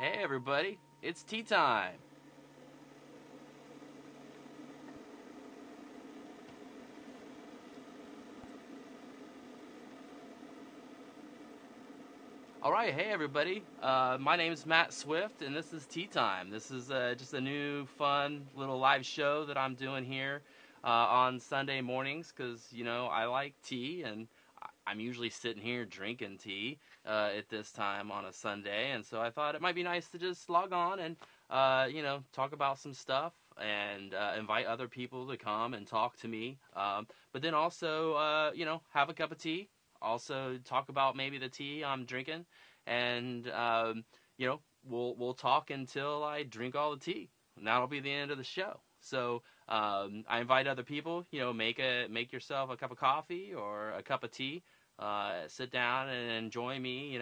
Hey everybody, it's tea time. All right, hey everybody. My name is Matt Swift, and this is Tea Time. This is just a new, fun little live show that I'm doing here on Sunday mornings because I like tea, and I'm usually sitting here drinking tea at this time on a Sunday, and so I thought it might be nice to just log on and talk about some stuff and invite other people to come and talk to me. But then also have a cup of tea. Also talk about maybe the tea I'm drinking, and we'll talk until I drink all the tea, and that'll be the end of the show. So I invite other people. Make yourself a cup of coffee or a cup of tea. Sit down and join me.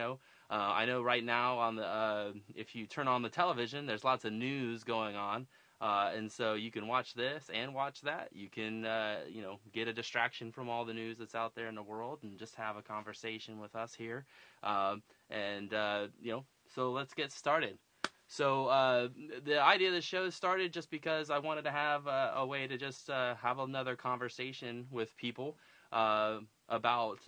I know right now on the if you turn on the television, there's lots of news going on. And so you can watch this and watch that. You can, get a distraction from all the news that's out there in the world and just have a conversation with us here. So let's get started. So the idea of the show started just because I wanted to have a way to just have another conversation with people about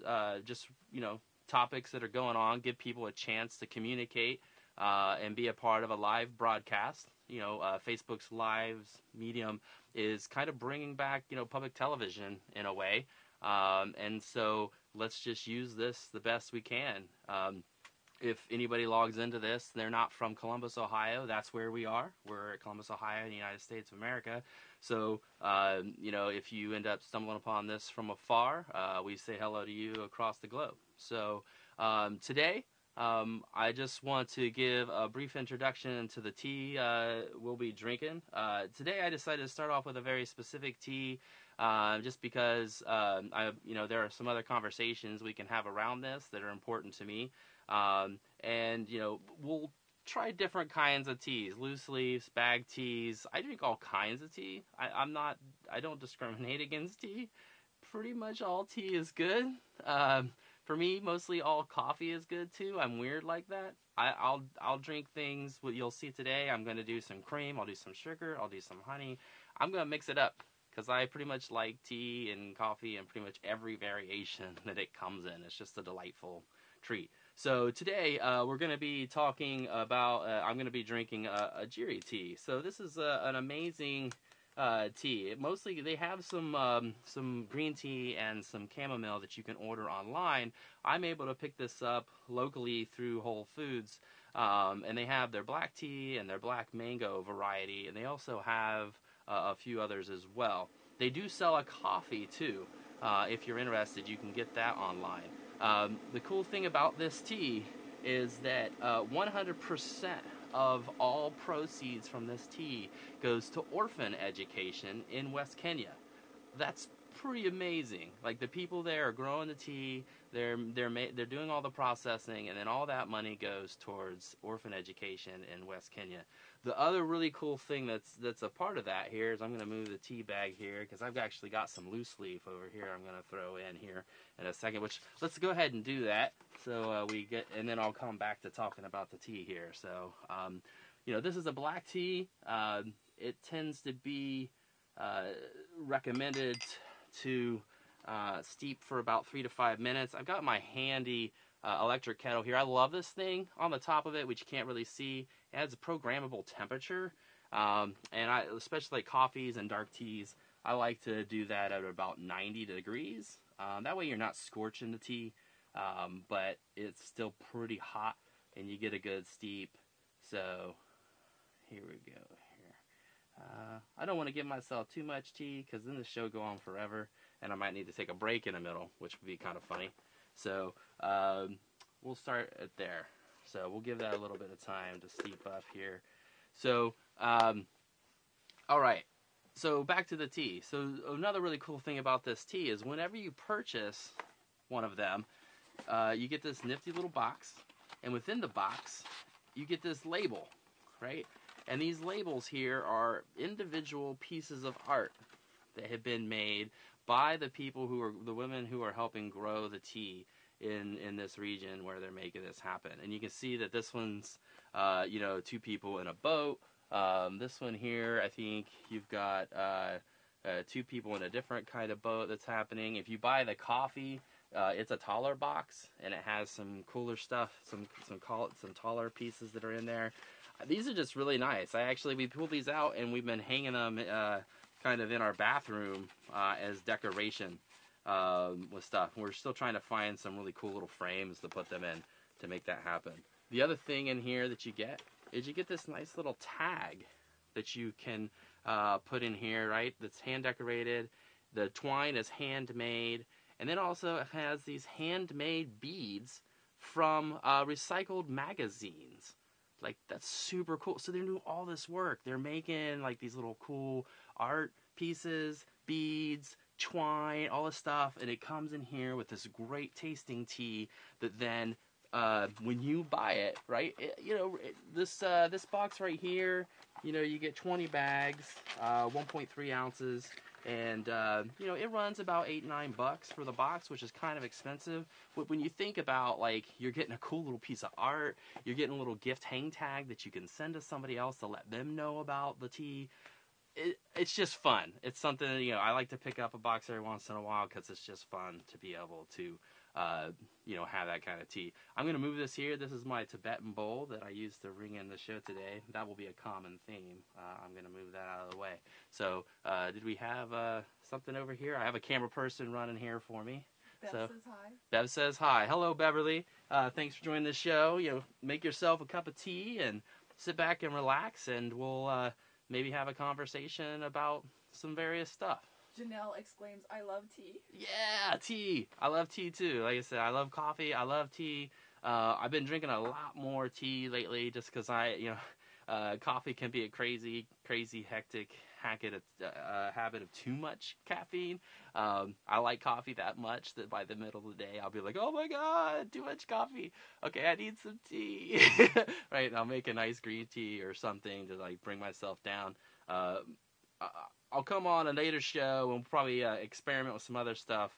topics that are going on, give people a chance to communicate and be a part of a live broadcast. Facebook's lives medium is kind of bringing back, public television in a way. And so let's just use this the best we can. If anybody logs into this, they're not from Columbus, Ohio. That's where we are. We're at Columbus, Ohio, in the United States of America. So, if you end up stumbling upon this from afar, we say hello to you across the globe. So, today, I just want to give a brief introduction to the tea we'll be drinking. Today I decided to start off with a very specific tea just because there are some other conversations we can have around this that are important to me. We'll try different kinds of teas, loose leaves, bag teas. I drink all kinds of tea. I don't discriminate against tea. Pretty much all tea is good. For me, mostly all coffee is good too. I'm weird like that. I'll drink things. What you'll see today, I'm going to do some cream. I'll do some sugar. I'll do some honey. I'm going to mix it up because I pretty much like tea and coffee and pretty much every variation that it comes in. It's just a delightful treat. So today we're going to be talking about. I'm going to be drinking Ajiri tea. So this is an amazing tea. Mostly they have some green tea and some chamomile that you can order online. I'm able to pick this up locally through Whole Foods, and they have their black tea and their black mango variety, and they also have a few others as well. They do sell a coffee too. If you're interested, you can get that online. The cool thing about this tea is that 100% of all proceeds from this tea goes to orphan education in West Kenya. That's pretty amazing. Like the people there are growing the tea, they're doing all the processing, and then all that money goes towards orphan education in West Kenya. The other really cool thing that's a part of that here is I'm going to move the tea bag here because I've actually got some loose leaf over here I'm going to throw in here in a second, which let's go ahead and do that. So and then I'll come back to talking about the tea here. So, this is a black tea. It tends to be recommended to steep for about 3 to 5 minutes. I've got my handy electric kettle here. I love this thing on the top of it, which you can't really see. It has a programmable temperature, and I especially like coffees and dark teas. I like to do that at about 90 degrees. That way you're not scorching the tea, but it's still pretty hot, and you get a good steep. So here we go. I don't want to give myself too much tea because then the show go on forever, and I might need to take a break in the middle, which would be kind of funny. So we'll start at there. So we'll give that a little bit of time to steep up here. So, all right. So back to the tea. So another really cool thing about this tea is whenever you purchase one of them, you get this nifty little box, and within the box, you get this label, right? And these labels here are individual pieces of art that have been made by the people the women who are helping grow the tea in this region where they're making this happen. And you can see that this one's, two people in a boat. This one here, I think you've got two people in a different kind of boat that's happening. If you buy the coffee, it's a taller box, and it has some cooler stuff, some taller pieces that are in there. These are just really nice. We pulled these out, and we've been hanging them kind of in our bathroom as decoration with stuff. We're still trying to find some really cool little frames to put them in to make that happen. The other thing in here that you get is you get this nice little tag that you can put in here, right? That's hand decorated. The twine is handmade. And then also it has these handmade beads from recycled magazines. Like, that's super cool. So they're doing all this work. They're making like these little cool art pieces, beads, twine, all this stuff. And it comes in here with this great tasting tea that then when you buy it, right, this box right here, you get 20 bags, 1.3 ounces, and it runs about $8-9 for the box, which is kind of expensive. But when you think about, like, you're getting a cool little piece of art, you're getting a little gift hang tag that you can send to somebody else to let them know about the tea. It's just fun. It's something, I like to pick up a box every once in a while because it's just fun to be able to have that kind of tea. I'm going to move this here. This is my Tibetan bowl that I used to ring in the show today. That will be a common theme. I'm going to move that out of the way. So, did we have something over here? I have a camera person running here for me. Bev says hi. Bev says hi. Hello, Beverly. Thanks for joining the show. Make yourself a cup of tea and sit back and relax, and we'll maybe have a conversation about some various stuff. Janelle exclaims, I love tea. Yeah, tea. I love tea too. Like I said, I love coffee. I love tea. I've been drinking a lot more tea lately just because coffee can be a crazy, hectic habit of too much caffeine. I like coffee that much that by the middle of the day, I'll be like, oh my God, too much coffee. Okay, I need some tea. Right, and I'll make a nice green tea or something to like bring myself down. I'll come on a later show and probably experiment with some other stuff,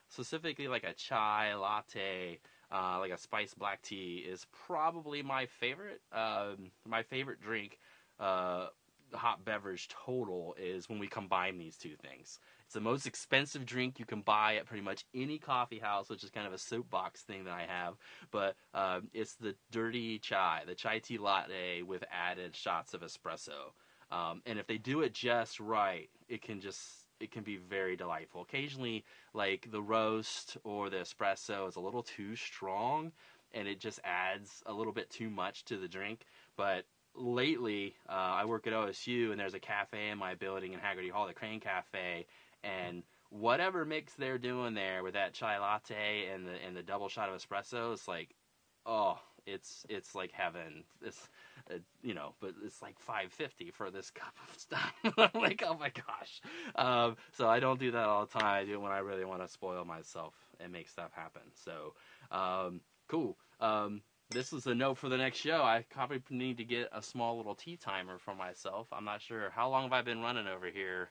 specifically like a chai latte, like a spiced black tea is probably my favorite. My favorite drink, hot beverage total, is when we combine these two things. It's the most expensive drink you can buy at pretty much any coffee house, which is kind of a soapbox thing that I have. But it's the dirty chai, the chai tea latte with added shots of espresso. And if they do it just right, it can be very delightful. Occasionally, like the roast or the espresso is a little too strong, and it just adds a little bit too much to the drink. But lately, I work at OSU, and there's a cafe in my building in Haggerty Hall, the Crane Cafe, and whatever mix they're doing there with that chai latte and the double shot of espresso, it's like, oh, it's like heaven. It's but it's like $5.50 for this cup of stuff. I'm like, oh my gosh. So I don't do that all the time. I do it when I really want to spoil myself and make stuff happen. So cool. This is a note for the next show. I probably need to get a small little tea timer for myself. I'm not sure. How long have I been running over here?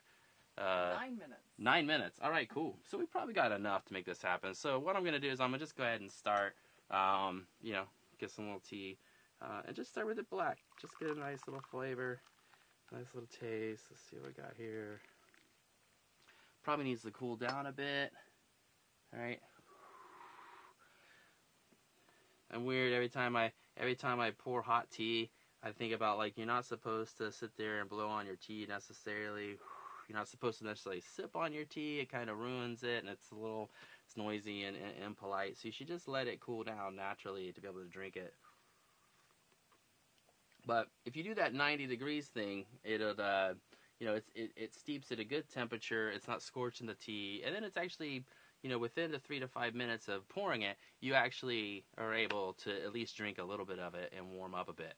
9 minutes. 9 minutes. All right, cool. So we probably got enough to make this happen. So what I'm going to do is I'm going to just go ahead and start, get some little tea. And just start with it black. Just get a nice little flavor, nice little taste. Let's see what we got here. Probably needs to cool down a bit. All right. I'm weird. Every time I pour hot tea, I think about, like, you're not supposed to sit there and blow on your tea necessarily. You're not supposed to necessarily sip on your tea. It kind of ruins it, and it's noisy and impolite. So you should just let it cool down naturally to be able to drink it. But if you do that 90 degrees thing, it'll, it steeps at a good temperature. It's not scorching the tea. And then it's actually, within the 3 to 5 minutes of pouring it, you actually are able to at least drink a little bit of it and warm up a bit.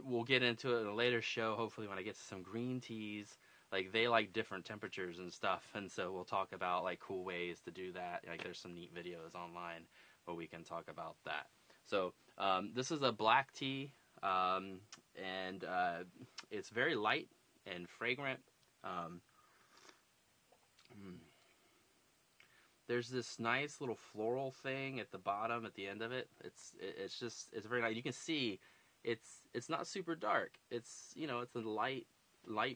We'll get into it in a later show, hopefully when I get to some green teas. Like, they like different temperatures and stuff. And so we'll talk about, like, cool ways to do that. Like, there's some neat videos online where we can talk about that. So this is a black tea. And it's very light there's this nice little floral thing at the bottom, at the end of it. It's very nice. You can see it's not super dark. It's it's a light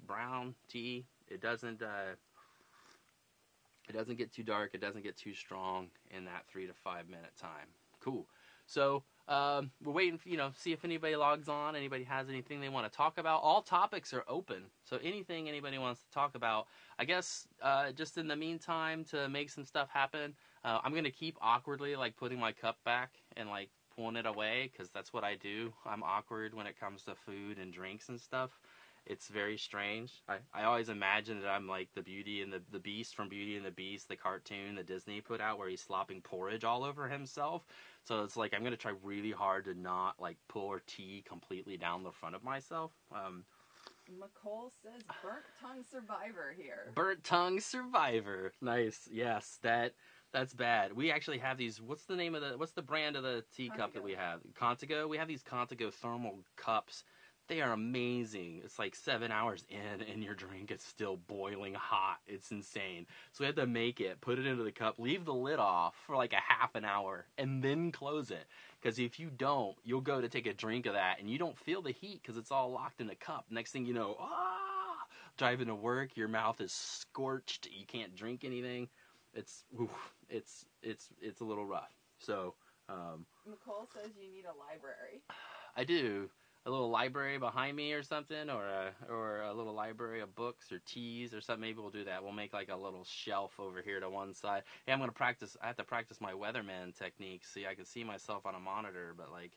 brown tea. It doesn't get too dark. It doesn't get too strong in that 3 to 5 minute time. Cool. So we're waiting for, see if anybody logs on. Anybody has anything they want to talk about. All topics are open. So anything anybody wants to talk about. I guess just in the meantime, to make some stuff happen, I'm going to keep awkwardly like putting my cup back and like pulling it away, because that's what I do. I'm awkward when it comes to food and drinks and stuff. It's very strange. I always imagine that I'm like the Beauty and the Beast from Beauty and the Beast, the cartoon that Disney put out where he's slopping porridge all over himself. So it's like I'm going to try really hard to not like pour tea completely down the front of myself. McCole says burnt tongue survivor here. Burnt tongue survivor. Nice. Yes, that's bad. We actually have these. What's the brand of the tea cup that we have? Contigo. We have these Contigo thermal cups. They are amazing. It's like 7 hours in, and your drink is still boiling hot. It's insane. So we have to make it, put it into the cup, leave the lid off for like a half an hour, and then close it. Because if you don't, you'll go to take a drink of that, and you don't feel the heat because it's all locked in the cup. Next thing you know, driving to work, your mouth is scorched. You can't drink anything. It's a little rough. So McCole says you need a library. I do. A little library behind me or something, or a little library of books or teas or something. Maybe we'll do that. We'll make like a little shelf over here to one side. Hey, I have to practice my weatherman techniques. See, I can see myself on a monitor, but like,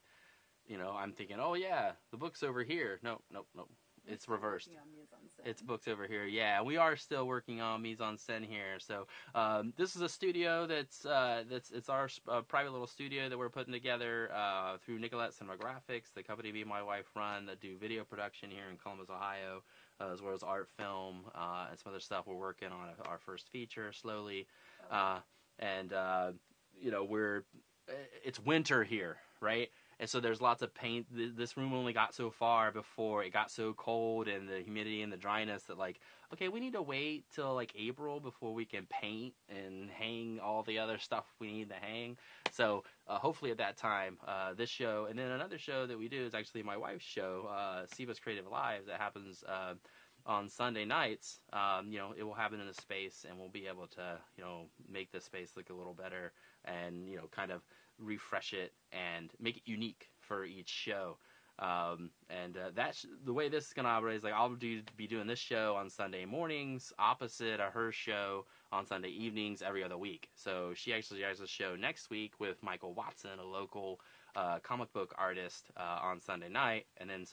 I'm thinking, oh yeah, the book's over here. Nope. It's reversed. It's books over here. Yeah, we are still working on mise en scène here. So this is a studio that's our private little studio that we're putting together through Nicolette Cinematographics, the company me and my wife run, that do video production here in Columbus, Ohio, as well as art film and some other stuff. We're working on our first feature slowly, it's winter here, right? And so there's lots of paint. This room only got so far before it got so cold and the humidity and the dryness that like, okay, we need to wait till like April before we can paint and hang all the other stuff we need to hang. So hopefully at that time, this show, and then another show that we do is actually my wife's show, Siva's Creative Lives, that happens on Sunday nights. It will happen in a space, and we'll be able to, make the space look a little better and, kind of refresh it and make it unique for each show. That's the way this is going to operate. Is like I'll be doing this show on Sunday mornings, opposite of her show on Sunday evenings every other week. So she actually has a show next week with Michael Watson, a local comic book artist, on Sunday night, and then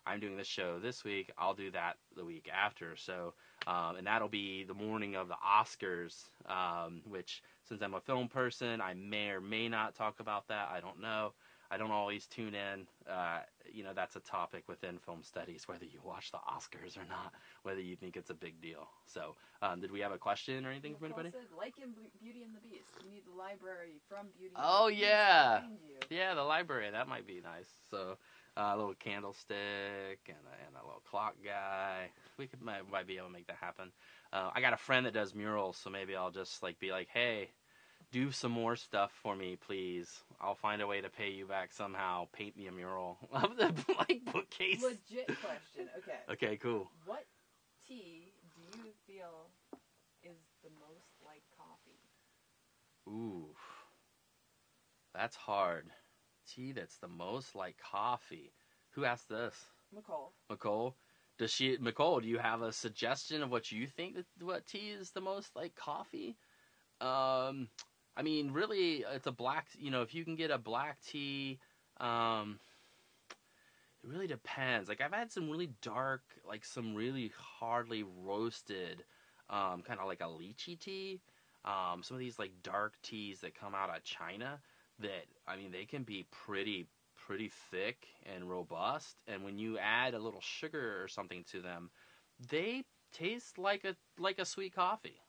I'm doing this show this week. I'll do that the week after. So, and that'll be the morning of the Oscars, which, since I'm a film person, I may or may not talk about that. I don't know. I don't always tune in. That's a topic within film studies, whether you watch the Oscars or not, whether you think it's a big deal. So, did we have a question or anything from anybody? Said, like in Beauty and the Beast, you need the library from Beauty and the Beast. Oh, yeah. Yeah, the library. That might be nice. So, a little candlestick and a little clock guy. We might be able to make that happen. I got a friend that does murals, so maybe I'll just be like, hey, do some more stuff for me, please. I'll find a way to pay you back somehow. Paint me a mural of the bookcase. Legit question. Okay. Okay, cool. What tea do you feel is the most like coffee? Ooh, that's hard. Tea that's the most like coffee. Who asked this? Nicole. Nicole, do you have a suggestion of what you think what tea is the most like coffee? I mean, really, it's a black. If you can get a black tea, it really depends. Like I've had some really dark, like some really hardly roasted, kind of like a lychee tea. Some of these like dark teas that come out of China. That, I mean, they can be pretty thick and robust, and when you add a little sugar or something to them, they taste like a sweet coffee.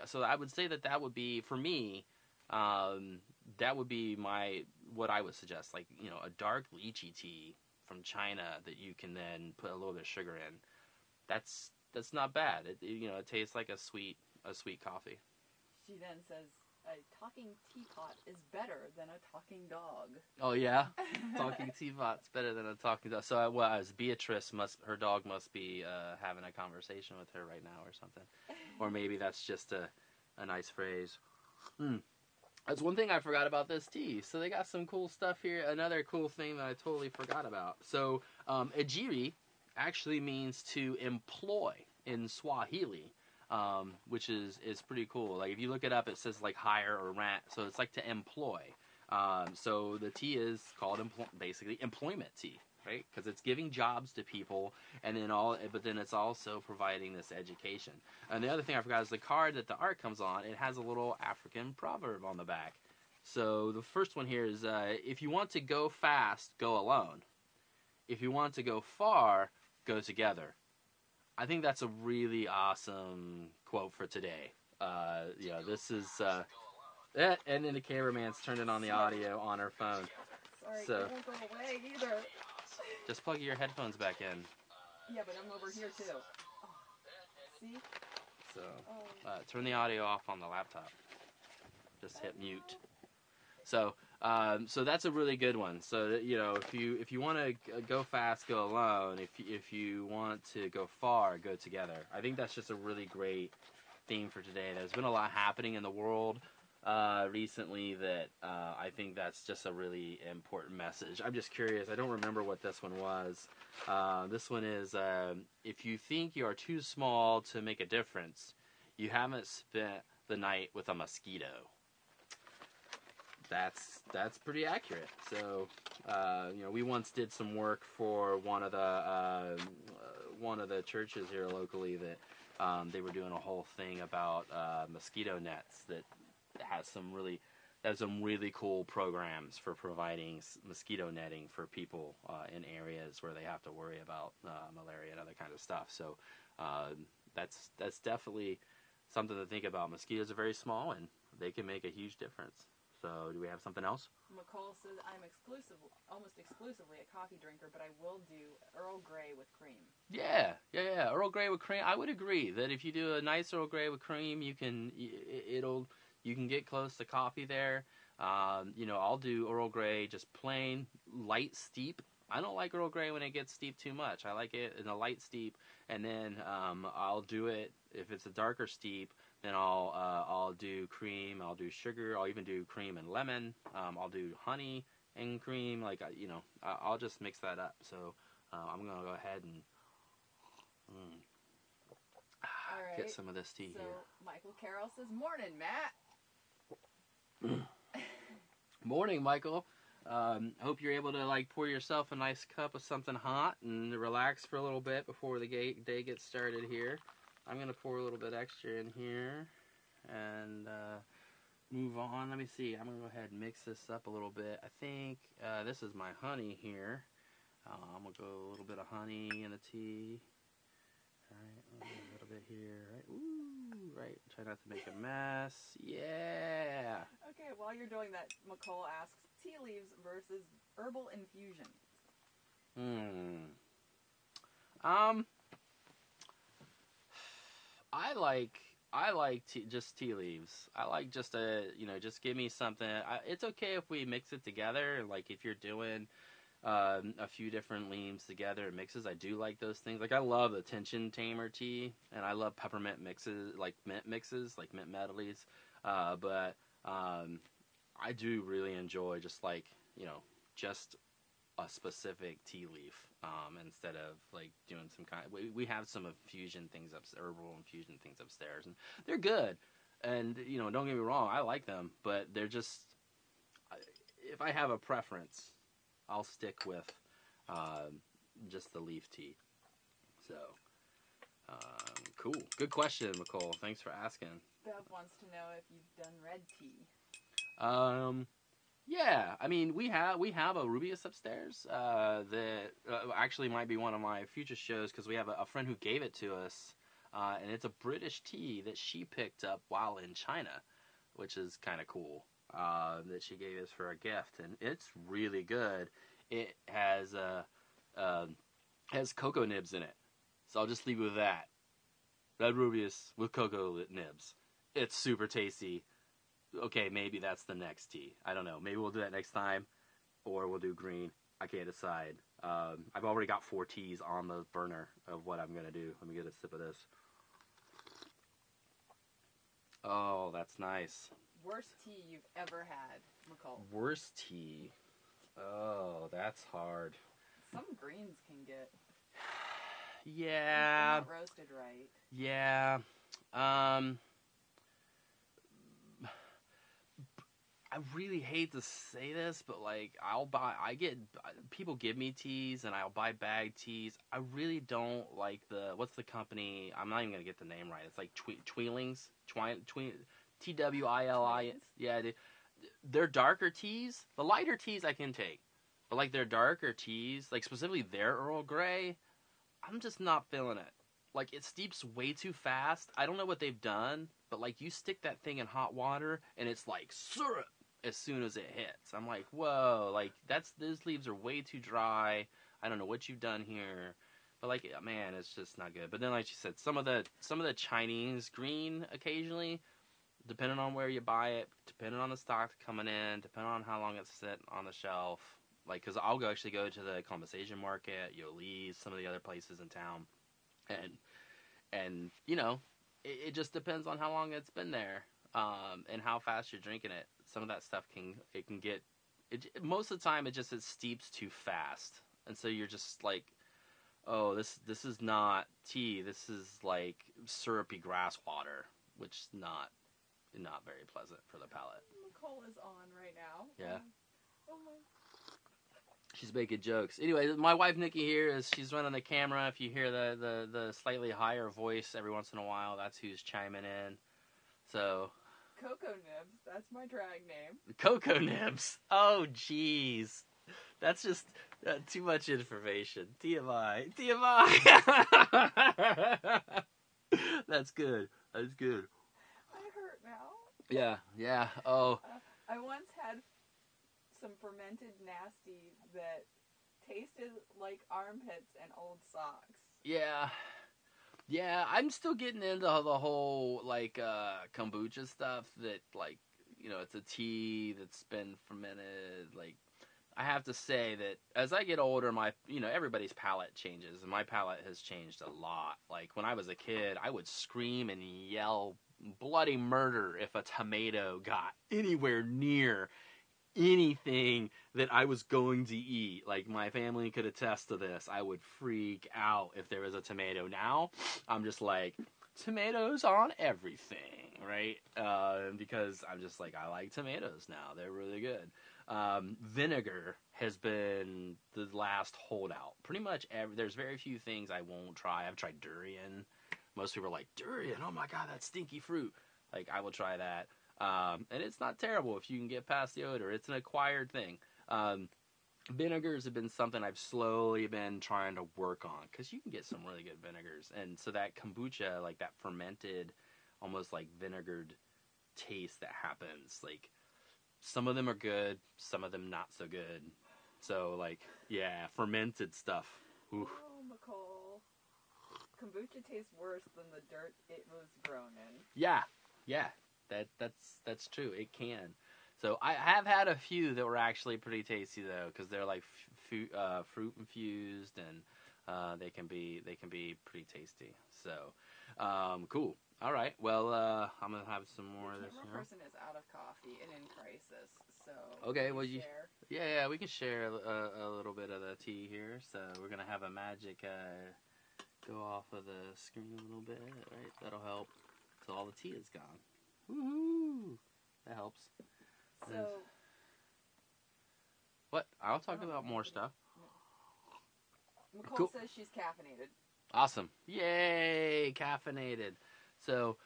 So I would say that would be, for me, that would be what I would suggest. Like, a dark lychee tea from China that you can then put a little bit of sugar in. That's not bad. It tastes like a sweet coffee. She then says, a talking teapot is better than a talking dog. Oh yeah, talking teapot's better than a talking dog. So as Beatrice her dog must be having a conversation with her right now or something, or maybe that's just a nice phrase. That's one thing I forgot about this tea. So they got some cool stuff here. Another cool thing that I totally forgot about. So Ajiri actually means to employ in Swahili. Which is pretty cool. Like if you look it up, it says like hire or rent, so it's like to employ. So the tea is called basically employment tea, right? Because it's giving jobs to people, and but then it's also providing this education. And the other thing I forgot is the card that the art comes on. It has a little African proverb on the back. So the first one here is, if you want to go fast, go alone. If you want to go far, go together. I think that's a really awesome quote for today. This is, and then the cameraman's turning on the audio on her phone. Sorry, So, it won't go away either. Just plug your headphones back in. Yeah, but I'm over here too. Oh. See? So, turn the audio off on the laptop. Just hit mute. So that's a really good one. So if you want to go fast, go alone. If you want to go far, go together. I think that's just a really great theme for today. There's been a lot happening in the world recently that I think that's just a really important message. I'm just curious. I don't remember what this one was. This one is, if you think you are too small to make a difference, you haven't spent the night with a mosquito. That's pretty accurate. So, we once did some work for one of the churches here locally that they were doing a whole thing about mosquito nets that has some really cool programs for providing mosquito netting for people in areas where they have to worry about malaria and other kind of stuff. So that's definitely something to think about. Mosquitoes are very small and they can make a huge difference. So, do we have something else? McCall says, I'm almost exclusively a coffee drinker, but I will do Earl Grey with cream. Yeah. Earl Grey with cream. I would agree that if you do a nice Earl Grey with cream, you can get close to coffee there. I'll do Earl Grey just plain, light steep. I don't like Earl Grey when it gets steep too much. I like it in a light steep, and then I'll do it if it's a darker steep. Then I'll do cream. I'll do sugar. I'll even do cream and lemon. I'll do honey and cream. I'll just mix that up. So I'm gonna go ahead and get some of this tea here. So Michael Carroll says, "Morning, Matt." Morning, Michael. Hope you're able to pour yourself a nice cup of something hot and relax for a little bit before the day gets started here. I'm going to pour a little bit extra in here and move on. Let me see. I'm going to go ahead and mix this up a little bit. I think this is my honey here. I'm going to go a little bit of honey in the tea. All right, a little bit here. Right. Ooh, right. Try not to make a mess. Yeah. Okay, while you're doing that, McCall asks, tea leaves versus herbal infusion. I like just tea leaves. I like just give me something. It's okay if we mix it together. Like if you're doing a few different leaves together and mixes, I do like those things. Like I love the tension tamer tea, and I love peppermint mixes, like mint mixes, like mint medleys. But I do really enjoy just just a specific tea leaf instead of doing some kind. We have some infusion things herbal infusion things upstairs, and they're good. And don't get me wrong, I like them, but they're just, if I have a preference, I'll stick with just the leaf tea. So cool, good question, Nicole. Thanks for asking. Bev wants to know if you've done red tea. Yeah, I mean we have a Rubius upstairs that actually might be one of my future shows because we have a friend who gave it to us, and it's a British tea that she picked up while in China, which is kind of cool. That she gave us for a gift, and it's really good. It has cocoa nibs in it, so I'll just leave it with that. Red Rubius with cocoa nibs. it's super tasty. Okay, maybe that's the next tea. I don't know. Maybe we'll do that next time, or we'll do green. I can't decide. I've already got 4 teas on the burner of what I'm going to do. Let me get a sip of this. Oh, that's nice. Worst tea you've ever had, McCall? Worst tea? Oh, that's hard. Some greens can get... Yeah. Not roasted right. Yeah. I really hate to say this, but like people give me teas and I'll buy bag teas. I really don't like what's the company? I'm not even gonna get the name right. It's like Twilings, TWILI. Yeah, they're darker teas. The lighter teas I can take, but like their darker teas, like specifically their Earl Grey, I'm just not feeling it. Like, it steeps way too fast. I don't know what they've done, but like you stick that thing in hot water and it's like syrup as soon as it hits. I'm like, whoa, like those leaves are way too dry. I don't know what you've done here, but like, man, it's just not good. But then, like you said, some of the Chinese green occasionally, depending on where you buy it, depending on the stock coming in, depending on how long it's sit on the shelf. Like, because I'll actually go to the Conversation Market, Yolee's, some of the other places in town, and you know, it just depends on how long it's been there, and how fast you're drinking it. Some of that stuff can get most of the time it steeps too fast, and so you're just like, oh, this is not tea. This is like syrupy grass water, which is not very pleasant for the palate. McCall is on right now. Yeah. Oh my. She's making jokes. Anyway, my wife Nikki here she's running the camera. If you hear the slightly higher voice every once in a while, that's who's chiming in. So. Cocoa Nibs, that's my drag name. Cocoa Nibs. Oh, jeez. That's just too much information. TMI. That's good. That's good. I hurt now. Yeah. Oh. I once had some fermented nasty that tasted like armpits and old socks. Yeah, I'm still getting into the whole like kombucha stuff that, like, you know, it's a tea that's been fermented. Like, I have to say that as I get older, everybody's palate changes, and my palate has changed a lot. Like, when I was a kid, I would scream and yell bloody murder if a tomato got anywhere near anything that I was going to eat. Like, my family could attest to this. I would freak out if there was a tomato. Now, I'm just like, tomatoes on everything, right? Because I'm just like, I like tomatoes now. They're really good. Vinegar has been the last holdout. Pretty much there's very few things I won't try. I've tried durian. Most people are like, durian? Oh my god, that's stinky fruit. Like, I will try that. And it's not terrible if you can get past the odor. It's an acquired thing. Vinegars have been something I've slowly been trying to work on, because you can get some really good vinegars. And so that kombucha, like that fermented, almost like vinegared taste that happens, like, some of them are good, some of them not so good. So, like, yeah, fermented stuff. Oof. Oh, McCall. Kombucha tastes worse than the dirt it was grown in. Yeah. That's true. It can. So I have had a few that were actually pretty tasty though, because they're like fruit infused, and they can be pretty tasty. So cool. All right. Well, I'm gonna have some more of this. The camera person is out of coffee and in crisis. So okay. Well, share? Yeah, we can share a little bit of the tea here. So we're gonna have a magic go off of the screen a little bit. Right. That'll help. So all the tea is gone. Woohoo! That helps. So, what? I'll talk about more stuff. McCall Cool. says she's caffeinated. Awesome. Yay! Caffeinated. So,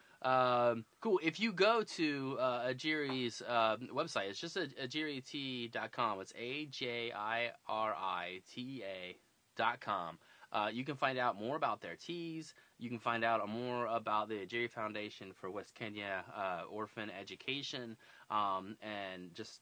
cool. If you go to Ajiri's website, it's just ajiritea.com. It's AJIRITA.com. You can find out more about their teas. You can find out more about the Ajiri Foundation for West Kenya orphan education, and just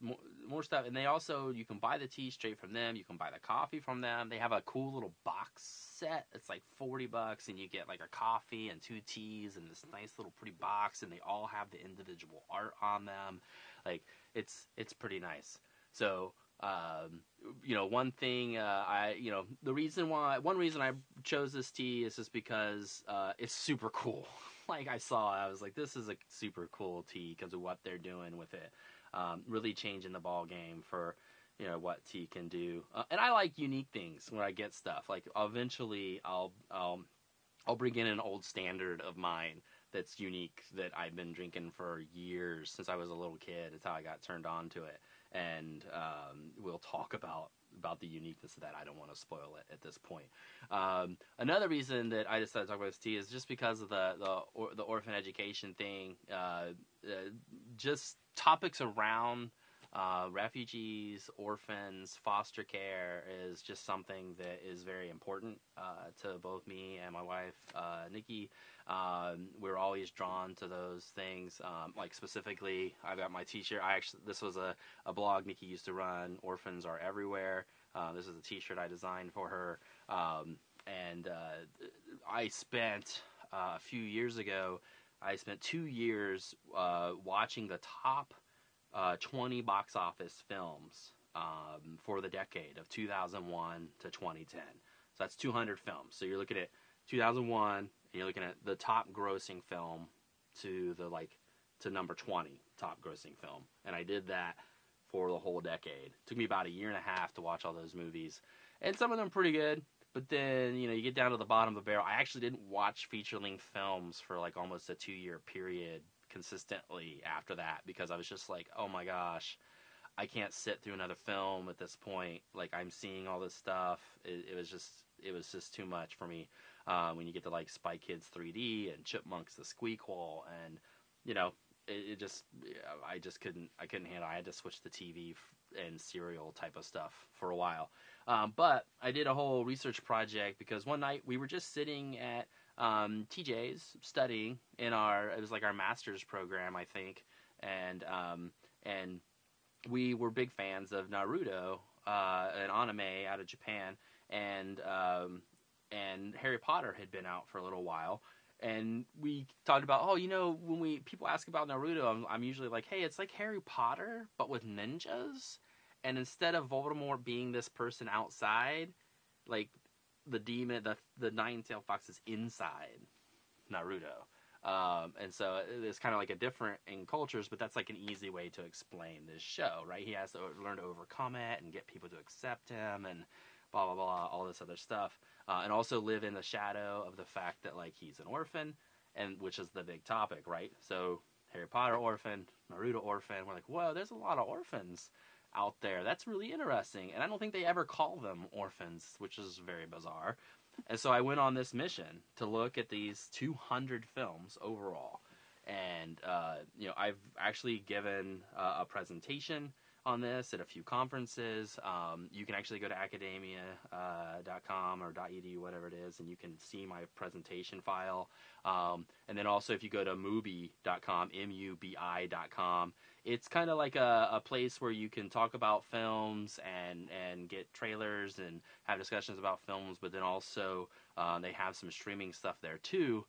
more stuff. And they also, you can buy the tea straight from them. You can buy the coffee from them. They have a cool little box set. It's like $40, and you get like a coffee and 2 teas and this nice little pretty box, and they all have the individual art on them. Like, it's pretty nice. So, one thing, one reason I chose this tea is just because it's super cool. Like, I was like, this is a super cool tea because of what they're doing with it. Really changing the ball game for, what tea can do. And I like unique things when I get stuff. Like, eventually I'll bring in an old standard of mine that's unique that I've been drinking for years since I was a little kid. It's how I got turned on to it. And we'll talk about the uniqueness of that. I don't want to spoil it at this point. Another reason that I decided to talk about this tea is just because of the orphan education thing. Just topics around refugees, orphans, foster care is just something that is very important to both me and my wife, Nikki. We're always drawn to those things. Like, specifically, I got my t-shirt. This was a blog Nikki used to run. Orphans Are Everywhere. This is a t-shirt I designed for her. And I spent a few years ago, I spent 2 years watching the top 20 box office films for the decade of 2001 to 2010. So that's 200 films. So you're looking at 2001, and you're looking at the top grossing film to number 20 top grossing film. And I did that for the whole decade. It took me about a year and a half to watch all those movies. And some of them pretty good. But then, you get down to the bottom of the barrel. I actually didn't watch feature-length films for like almost a 2-year period consistently after that, because I was just like, oh my gosh, I can't sit through another film at this point. Like, I'm seeing all this stuff. It was just too much for me. When you get to like Spy Kids 3D and Chipmunks the Squeakquel, and I couldn't handle it. I had to switch to TV and serial type of stuff for a while. But I did a whole research project because one night we were just sitting at TJ's studying it was like our master's program, I think. And we were big fans of Naruto, an anime out of Japan. And Harry Potter had been out for a little while. And we talked about, when people ask about Naruto, I'm usually like, hey, it's like Harry Potter, but with ninjas. And instead of Voldemort being this person outside, like the demon, the nine-tailed fox is inside Naruto. And so it's kind of like a different in cultures, but that's like an easy way to explain this show, right? He has to learn to overcome it and get people to accept him and blah, blah, blah, all this other stuff. And also live in the shadow of the fact that, like, he's an orphan, and which is the big topic, right? So Harry Potter orphan, Naruto orphan. We're like, whoa, there's a lot of orphans out there. That's really interesting. And I don't think they ever call them orphans, which is very bizarre. And so I went on this mission to look at these 200 films overall. And, I've actually given a presentation on this at a few conferences. You can actually go to academia.com or .edu, whatever it is, and you can see my presentation file. And then also if you go to mubi.com, mubi.com, it's kind of like a place where you can talk about films and get trailers and have discussions about films, but then also they have some streaming stuff there too.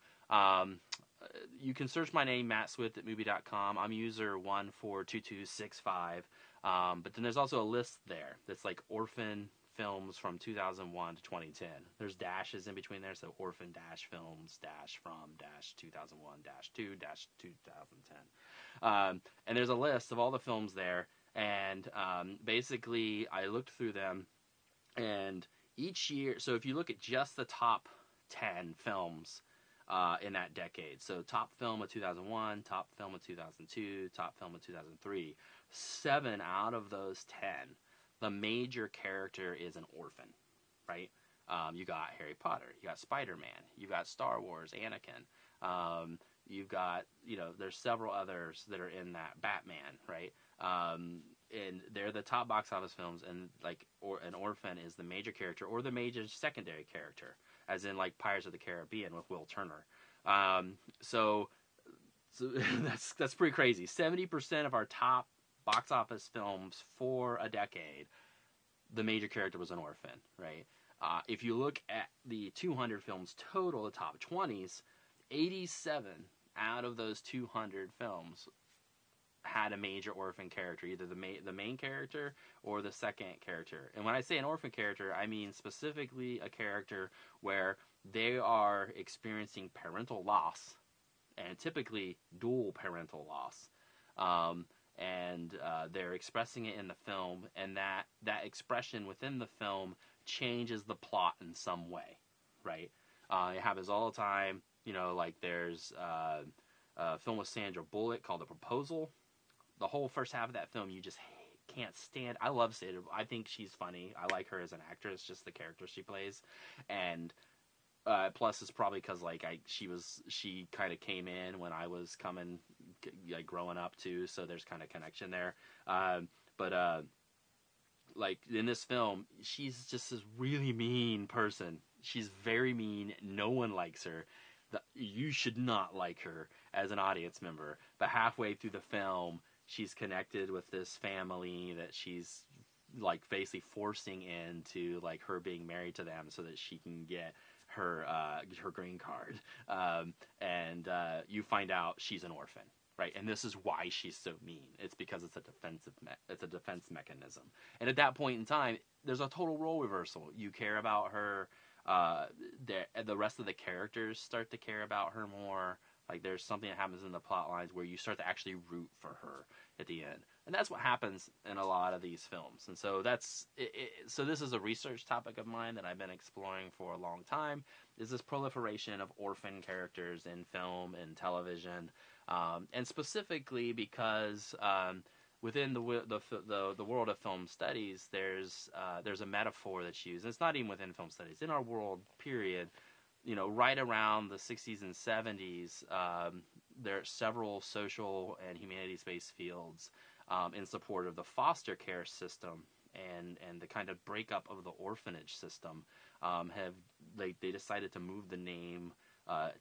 You can search my name, Matt Swift, at mubi.com. I'm user 142265. But then there's also a list there that's like orphan films from 2001 to 2010. There's dashes in between there, so orphan dash films dash from dash 2001 dash 2 dash 2010. And there's a list of all the films there, and basically I looked through them, and each year, so if you look at just the top 10 films in that decade, so top film of 2001, top film of 2002, top film of 2003, 7 out of those 10, the major character is an orphan, right? You got Harry Potter, you got Spider-Man, you got Star Wars, Anakin, you've got, there's several others that are in that, Batman, right? And they're the top box office films, and like, an orphan is the major character or the major secondary character. as in like Pirates of the Caribbean with Will Turner. So that's pretty crazy. 70% of our top box office films for a decade, the major character was an orphan, right? If you look at the 200 films total, the top 20s, 87 out of those 200 films had a major orphan character, either the main character or the second character. And when I say an orphan character, I mean specifically a character where they are experiencing parental loss, and typically dual parental loss. And they're expressing it in the film, and that expression within the film changes the plot in some way, right? It happens all the time. Like there's a film with Sandra Bullock called The Proposal. The whole first half of that film you just can't stand. I love Sandra. I think she's funny. I like her as an actress, just the character she plays. And plus it's probably because like she kind of came in when I was coming, like growing up too, so there's kind of connection there. But like in this film, she's just this really mean person. She's very mean. No one likes her. You should not like her as an audience member. But halfway through the film, she's connected with this family that she's like basically forcing into like her being married to them so that she can get her green card. And you find out she's an orphan, right? And this is why she's so mean. It's because it's a defense mechanism. And at that point in time, there's a total role reversal. You care about her. The rest of the characters start to care about her more. Like there's something that happens in the plot lines where you start to actually root for her at the end, and that's what happens in a lot of these films. And so that's it. So this is a research topic of mine that I've been exploring for a long time. Is this proliferation of orphan characters in film and television, and specifically because within the world of film studies, there's a metaphor that's used. And it's not even within film studies. In our world, period. Right around the 60s and 70s, there are several social and humanities-based fields in support of the foster care system and the kind of breakup of the orphanage system. They decided to move the name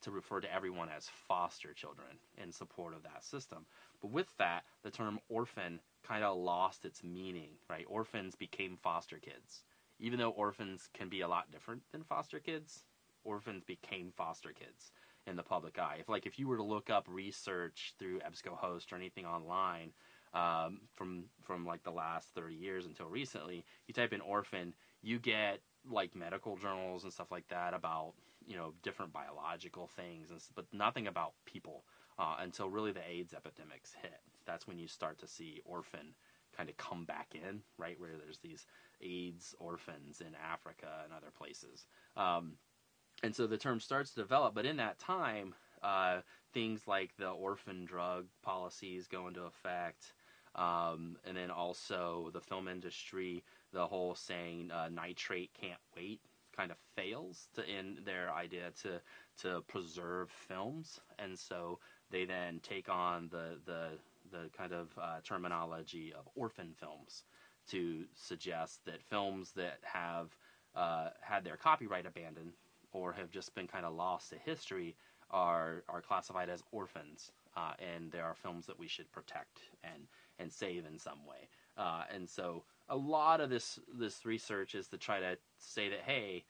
to refer to everyone as foster children in support of that system. But with that, the term orphan kind of lost its meaning, right? Orphans became foster kids. Even though orphans can be a lot different than foster kids, orphans became foster kids in the public eye. If you were to look up research through EBSCOhost or anything online from like the last 30 years until recently, you type in orphan, you get like medical journals and stuff like that about different biological things, but nothing about people until really the AIDS epidemics hit. That's when you start to see orphan kind of come back in, right, where there's these AIDS orphans in Africa and other places. And so the term starts to develop, but in that time, things like the orphan drug policies go into effect, and then also the film industry, the whole saying nitrate can't wait kind of fails in their idea to preserve films, and so they then take on the kind of terminology of orphan films to suggest that films that have had their copyright abandoned or have just been kind of lost to history are classified as orphans, and there are films that we should protect and save in some way. And so a lot of this research is to try to say that, hey,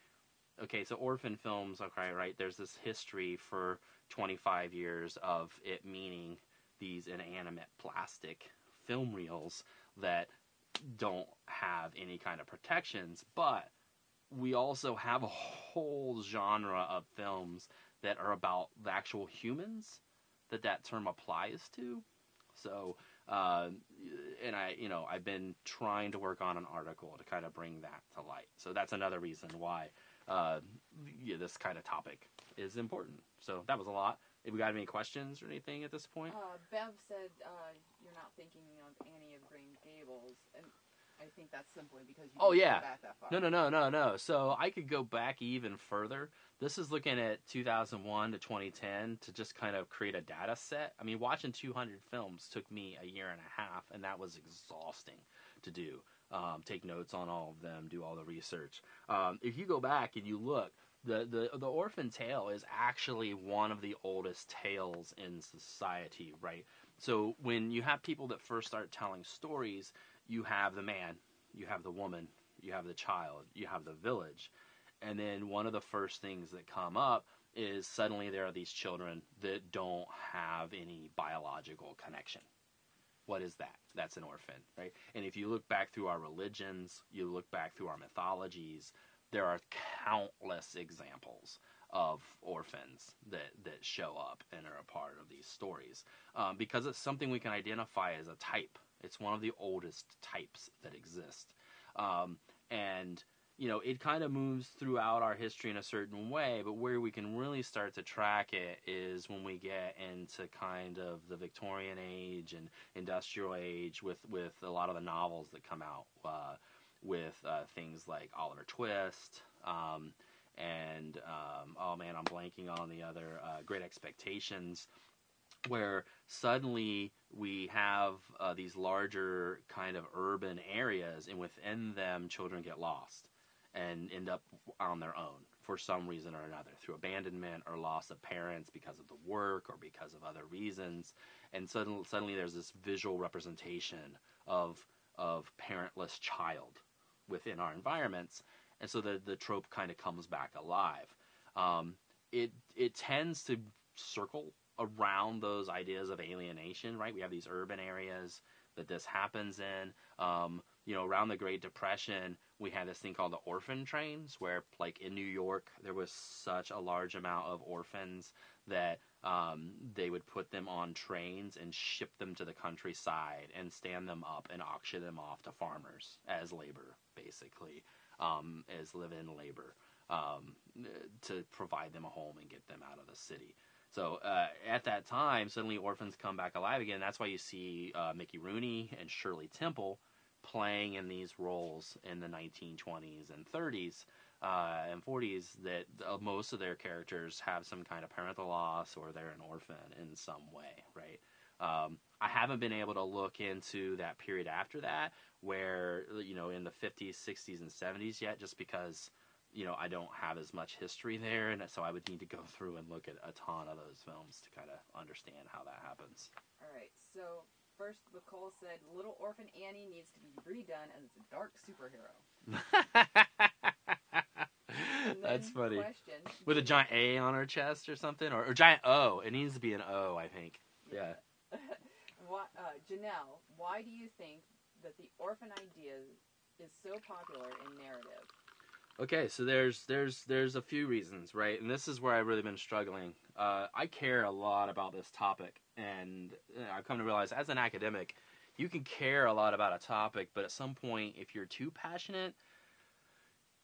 okay, so orphan films, okay, right, there's this history for 25 years of it meaning these inanimate plastic film reels that don't have any kind of protections, but we also have a whole genre of films that are about the actual humans that term applies to. So, and I've been trying to work on an article to kind of bring that to light. So that's another reason why this kind of topic is important. So that was a lot. Have we got any questions or anything at this point? Bev said you're not thinking of Annie of Green Gables, and I think that's simply because you didn't go back that far. No. So I could go back even further. This is looking at 2001 to 2010 to just kind of create a data set. I mean, watching 200 films took me a year and a half, and that was exhausting to do. Take notes on all of them, do all the research. If you go back and you look, The orphan tale is actually one of the oldest tales in society, right? So when you have people that first start telling stories, you have the man, you have the woman, you have the child, you have the village. And then one of the first things that come up is suddenly there are these children that don't have any biological connection. What is that? That's an orphan, right? And if you look back through our religions, you look back through our mythologies, there are countless examples of orphans that show up and are a part of these stories, because it's something we can identify as a type. It's one of the oldest types that exist. And it kind of moves throughout our history in a certain way, but where we can really start to track it is when we get into kind of the Victorian age and industrial age with a lot of the novels that come out with things like Oliver Twist, and oh man, I'm blanking on the other, Great Expectations, where suddenly we have these larger kind of urban areas, and within them children get lost and end up on their own for some reason or another, through abandonment or loss of parents because of the work or because of other reasons. And suddenly there's this visual representation of parentless child within our environments, and so the trope kind of comes back alive. It tends to circle around those ideas of alienation, right? We have these urban areas that this happens in. Around the Great Depression, we had this thing called the orphan trains, where, like, in New York, there was such a large amount of orphans that they would put them on trains and ship them to the countryside and stand them up and auction them off to farmers as labor, basically, as live-in labor, to provide them a home and get them out of the city. So at that time, suddenly orphans come back alive again. That's why you see Mickey Rooney and Shirley Temple playing in these roles in the 1920s and 30s and 40s, that most of their characters have some kind of parental loss or they're an orphan in some way, right? I haven't been able to look into that period after that, where, in the 50s, 60s, and 70s yet, just because I don't have as much history there, and so I would need to go through and look at a ton of those films to kind of understand how that happens. All right, so first Nicole said, Little Orphan Annie needs to be redone as a dark superhero. That's funny. Question, with a giant A on her chest or something, or giant O. It needs to be an O, I think. Yeah. Janelle, why do you think that the orphan idea is so popular in narrative? Okay, so there's a few reasons, right? And this is where I've really been struggling. I care a lot about this topic, and I've come to realize, as an academic, you can care a lot about a topic, but at some point, if you're too passionate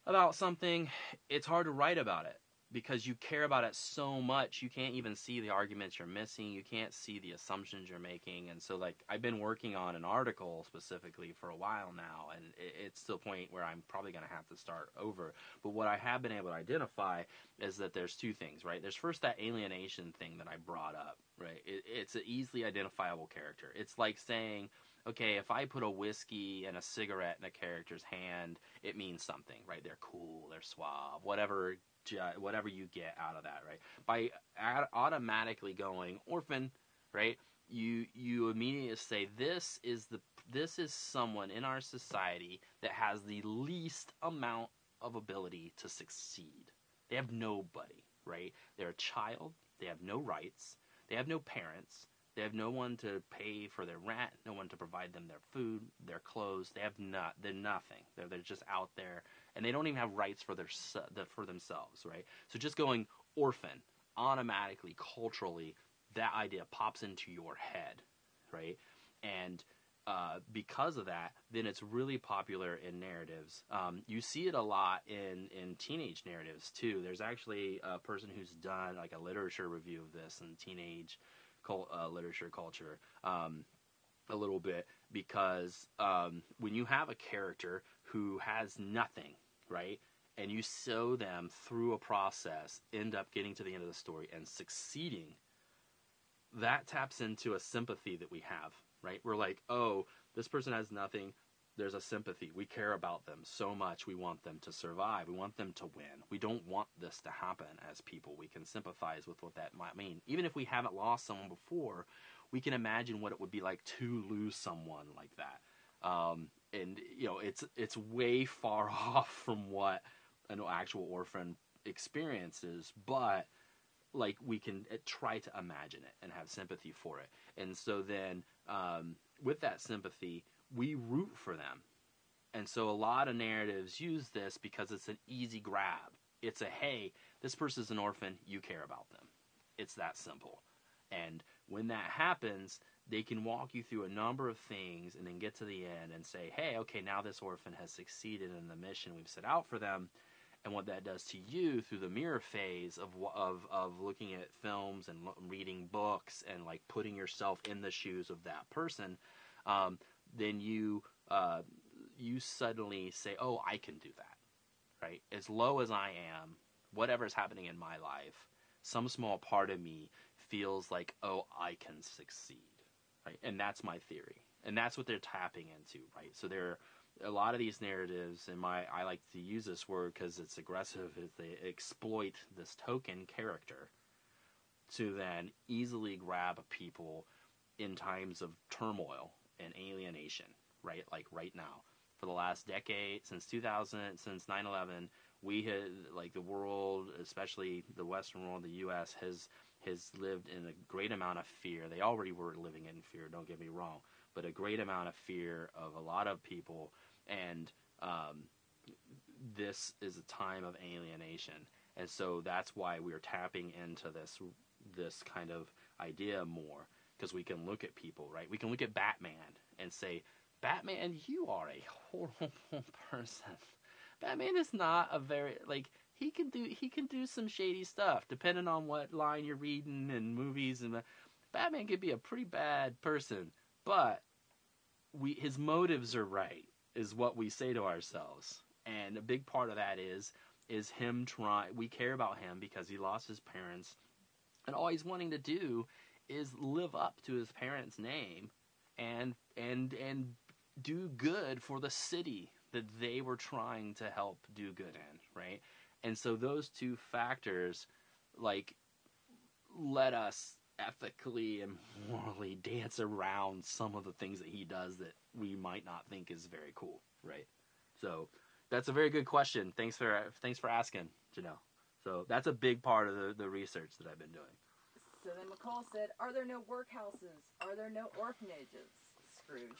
about something, it's hard to write about it, because you care about it so much, you can't even see the arguments you're missing, you can't see the assumptions you're making. And so, like, I've been working on an article specifically for a while now, and it's to a point where I'm probably going to have to start over. But what I have been able to identify is that there's two things, right? There's first that alienation thing that I brought up, right? It's an easily identifiable character. It's like saying, okay, if I put a whiskey and a cigarette in a character's hand, it means something, right? They're cool, they're suave, whatever you get out of that, right? By automatically going orphan, right? You immediately say, this is someone in our society that has the least amount of ability to succeed. They have nobody, right? They're a child. They have no rights. They have no parents. They have no one to pay for their rent, no one to provide them their food, their clothes. They're nothing. They're just out there, and they don't even have rights for themselves, right? So just going orphan, automatically, culturally, that idea pops into your head, right? And because of that, then it's really popular in narratives. You see it a lot in teenage narratives too. There's actually a person who's done like a literature review of this in teenage literature culture a little bit, because when you have a character who has nothing, right, and you sow them through a process, end up getting to the end of the story and succeeding, that taps into a sympathy that we have, right? We're like, oh, this person has nothing, There's a sympathy. We care about them so much. We want them to survive. We want them to win. We don't want this to happen as people. We can sympathize with what that might mean. Even if we haven't lost someone before, we can imagine what it would be like to lose someone like that. And it's way far off from what an actual orphan experience is, but like we can try to imagine it and have sympathy for it. And so then with that sympathy, we root for them. And so a lot of narratives use this because it's an easy grab. It's a, hey, this person's an orphan, you care about them. It's that simple. And when that happens, they can walk you through a number of things and then get to the end and say, hey, okay, now this orphan has succeeded in the mission we've set out for them. And what that does to you through the mirror phase of looking at films and reading books and like putting yourself in the shoes of that person, then you suddenly say, oh, I can do that, right? As low as I am, whatever's happening in my life, some small part of me feels like, oh, I can succeed, right? And that's my theory. And that's what they're tapping into, right? So there are a lot of these narratives, and I like to use this word because it's aggressive, is they exploit this token character to then easily grab people in times of turmoil and alienation, right? Like right now. For the last decade, since 2000, since 9/11, we had, like, the world, especially the Western world, the U.S., has lived in a great amount of fear. They already were living in fear, don't get me wrong, but a great amount of fear of a lot of people, and this is a time of alienation. And so that's why we're tapping into this kind of idea more, because we can look at people, right? We can look at Batman and say, Batman, you are a horrible person. Batman is not a very, like, he can do some shady stuff depending on what line you're reading and movies, and Batman could be a pretty bad person, but his motives are right, is what we say to ourselves. And a big part of that is him we care about him because he lost his parents, and all he's wanting to do is live up to his parents' name and do good for the city that they were trying to help do good in, right? And so those two factors, like, let us ethically and morally dance around some of the things that he does that we might not think is very cool, right? So that's a very good question. Thanks for asking, Janelle. So that's a big part of the research that I've been doing. So then McCall said, are there no workhouses? Are there no orphanages? Scrooge.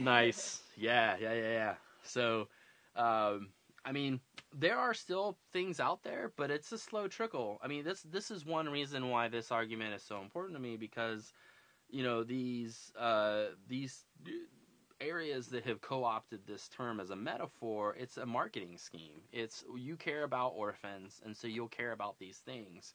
Nice. Yeah. So, I mean, there are still things out there, but it's a slow trickle. I mean, this is one reason why this argument is so important to me, because, these areas that have co-opted this term as a metaphor, it's a marketing scheme. It's, you care about orphans, and so you'll care about these things.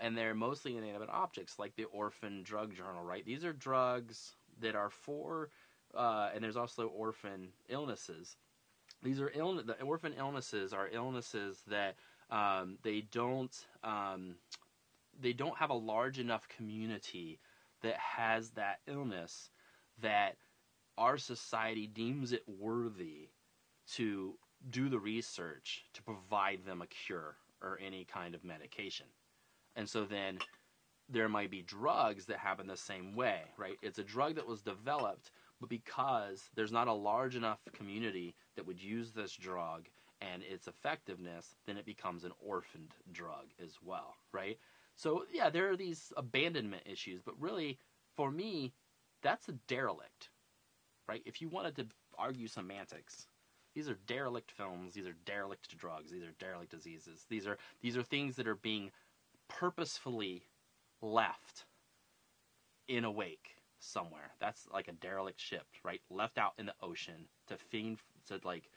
And they're mostly inanimate objects, like the Orphan Drug Journal, right? These are drugs that are for, and there's also orphan illnesses. These are the orphan illnesses are illnesses that they don't have a large enough community that has that illness that our society deems it worthy to do the research to provide them a cure or any kind of medication. And so then there might be drugs that happen the same way, right? It's a drug that was developed, but because there's not a large enough community that would use this drug and its effectiveness, then it becomes an orphaned drug as well, right? So, yeah, there are these abandonment issues, but really, for me, that's a derelict, right? If you wanted to argue semantics, these are derelict films, these are derelict drugs, these are derelict diseases. These are things that are being purposefully left in a wake somewhere. That's like a derelict ship, right? Left out in the ocean to like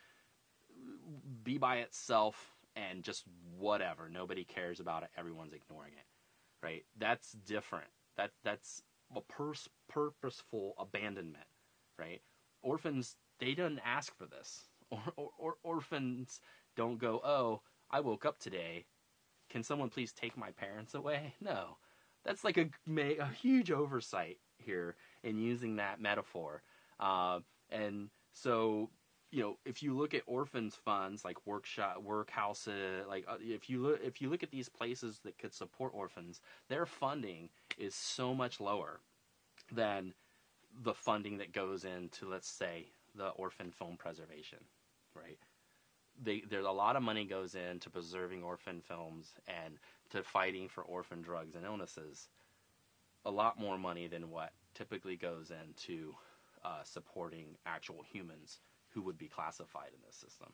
be by itself and just whatever. Nobody cares about it. Everyone's ignoring it, right? That's different. That's a purposeful abandonment, right? Orphans, they don't ask for this. Orphans don't go, oh, I woke up today. Can someone please take my parents away? No. That's like a huge oversight here in using that metaphor. And So, if you look at orphans funds like workhouses, like if you look at these places that could support orphans, their funding is so much lower than the funding that goes into, let's say, the orphan film preservation, right? There's a lot of money goes into preserving orphan films and to fighting for orphan drugs and illnesses. A lot more money than what typically goes into supporting actual humans who would be classified in this system.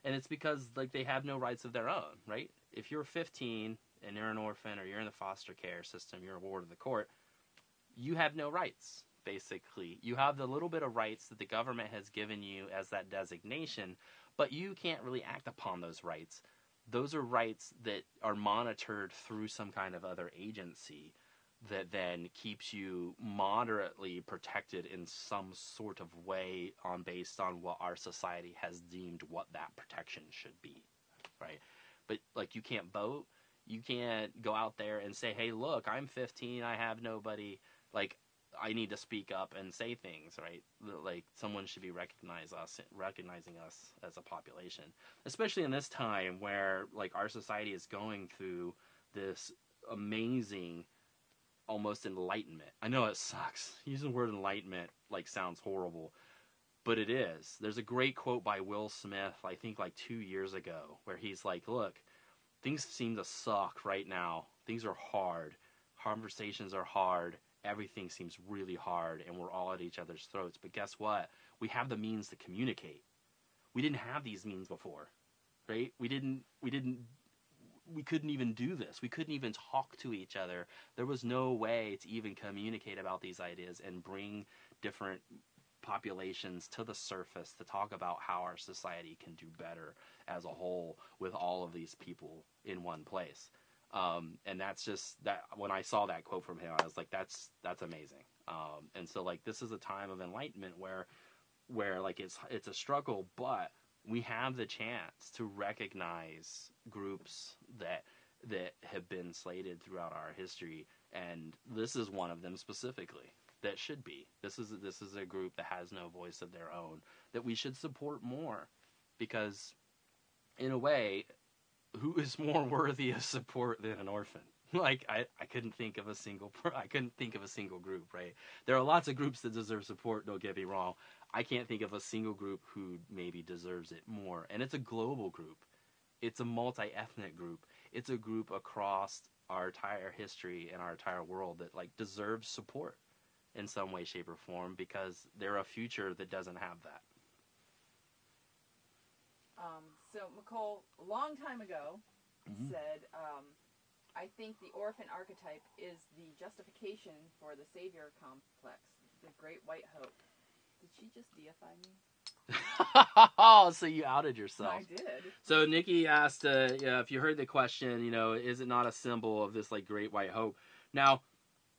And it's because like they have no rights of their own, right? If you're 15 and you're an orphan or you're in the foster care system, you're a ward of the court, you have no rights, basically. You have the little bit of rights that the government has given you as that designation, but you can't really act upon those rights. Those are rights that are monitored through some kind of other agency that then keeps you moderately protected in some sort of way based on what our society has deemed what that protection should be, right? But like you can't vote, you can't go out there and say, hey, look, I'm 15, I have nobody, like I need to speak up and say things, right? Like someone should be recognizing us as a population, especially in this time where like our society is going through this amazing almost enlightenment. I know it sucks. Using the word enlightenment like sounds horrible, but it is. There's a great quote by Will Smith, I think like 2 years ago, where he's like, look, things seem to suck right now. Things are hard. Conversations are hard. Everything seems really hard, and we're all at each other's throats. But guess what? We have the means to communicate. We didn't have these means before, right? We couldn't even do this. We couldn't even talk to each other. There was no way to even communicate about these ideas and bring different populations to the surface to talk about how our society can do better as a whole with all of these people in one place. And that's just that. When I saw that quote from him, I was like, that's amazing. And so like this is a time of enlightenment where like it's a struggle, but we have the chance to recognize groups that have been slated throughout our history, and this is one of them specifically that should be. This is a group that has no voice of their own that we should support more, because in a way, who is more worthy of support than an orphan? Like I couldn't think of a single group, right? There are lots of groups that deserve support, don't get me wrong. I can't think of a single group who maybe deserves it more. And it's a global group. It's a multi-ethnic group. It's a group across our entire history and our entire world that like deserves support in some way, shape, or form, because they're a future that doesn't have that. So McCall, a long time ago, said, I think the orphan archetype is the justification for the savior complex, the great white hope. Did she just deify me? Oh, so you outed yourself. I did. So Nikki asked, if you heard the question, is it not a symbol of this like great white hope? Now,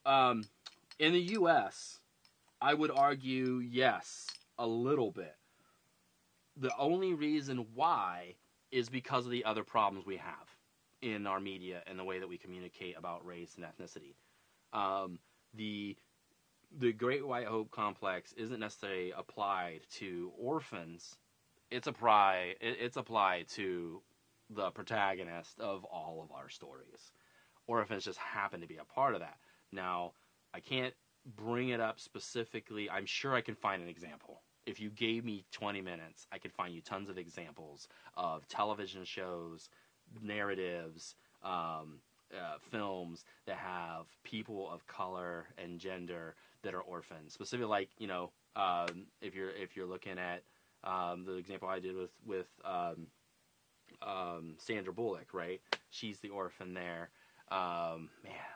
in the U.S., I would argue yes, a little bit. The only reason why is because of the other problems we have in our media and the way that we communicate about race and ethnicity. The Great White Hope complex isn't necessarily applied to orphans. It's applied to the protagonist of all of our stories. Orphans just happen to be a part of that. Now, I can't bring it up specifically. I'm sure I can find an example. If you gave me 20 minutes, I could find you tons of examples of television shows, narratives, films that have people of color and gender that are orphans. Specifically, like if you're looking at the example I did with Sandra Bullock, right? She's the orphan there. Man,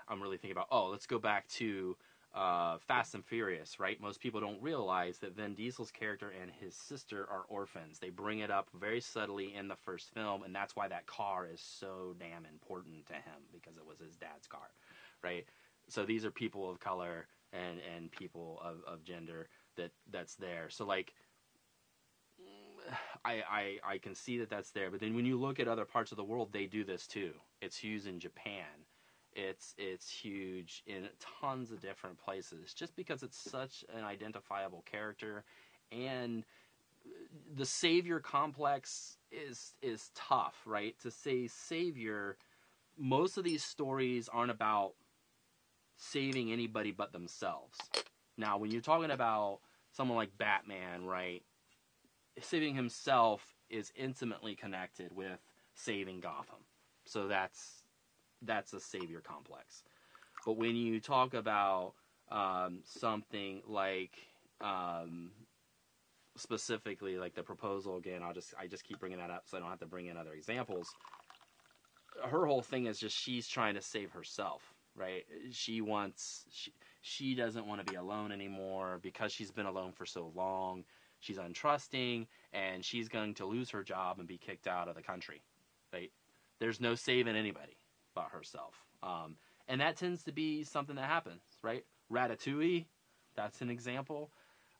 I'm really thinking about. Let's go back to Fast and Furious, right? Most people don't realize that Vin Diesel's character and his sister are orphans. They bring it up very subtly in the first film, and that's why that car is so damn important to him, because it was his dad's car, right? So these are people of color and people of gender that's there. So like, I can see that that's there, but then when you look at other parts of the world, they do this too. It's huge in Japan. It's huge in tons of different places, just because it's such an identifiable character, and the savior complex is tough, right? To say savior, most of these stories aren't about saving anybody but themselves. Now, when you're talking about someone like Batman, right, saving himself is intimately connected with saving Gotham. So that's a savior complex. But when you talk about something like specifically like the proposal again, I just keep bringing that up so I don't have to bring in other examples. Her whole thing is just she's trying to save herself, right? She doesn't want to be alone anymore because she's been alone for so long. She's untrusting, and she's going to lose her job and be kicked out of the country, right? There's no saving anybody but herself. And that tends to be something that happens, right? Ratatouille, that's an example.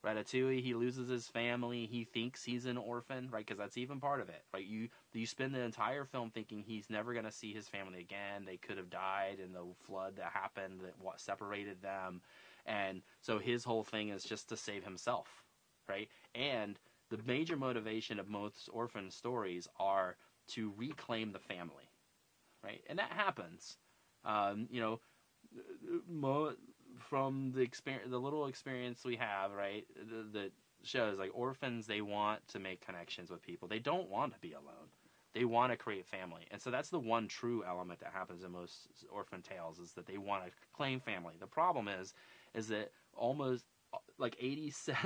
Ratatouille, he loses his family. He thinks he's an orphan, right? Because that's even part of it, right? You spend the entire film thinking he's never going to see his family again. They could have died in the flood that happened that separated them. And so his whole thing is just to save himself, right? And the major motivation of most orphan stories are to reclaim the family, right? And that happens. From the experience, the little experience we have, right, that shows like orphans, they want to make connections with people. They don't want to be alone. They want to create family. And so that's the one true element that happens in most orphan tales, is that they want to claim family. The problem is that almost like